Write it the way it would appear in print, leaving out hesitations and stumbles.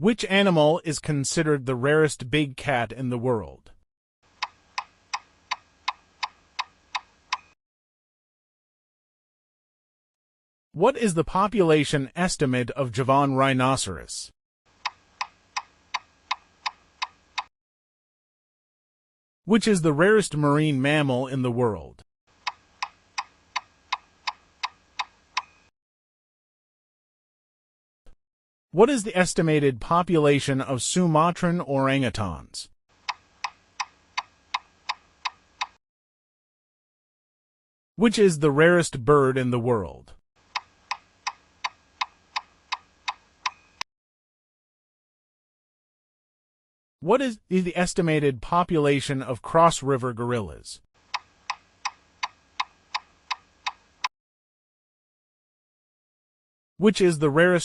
Which animal is considered the rarest big cat in the world? What is the population estimate of Javan rhinoceros? Which is the rarest marine mammal in the world? What is the estimated population of Sumatran orangutans? Which is the rarest bird in the world? What is the estimated population of cross-river gorillas? Which is the rarest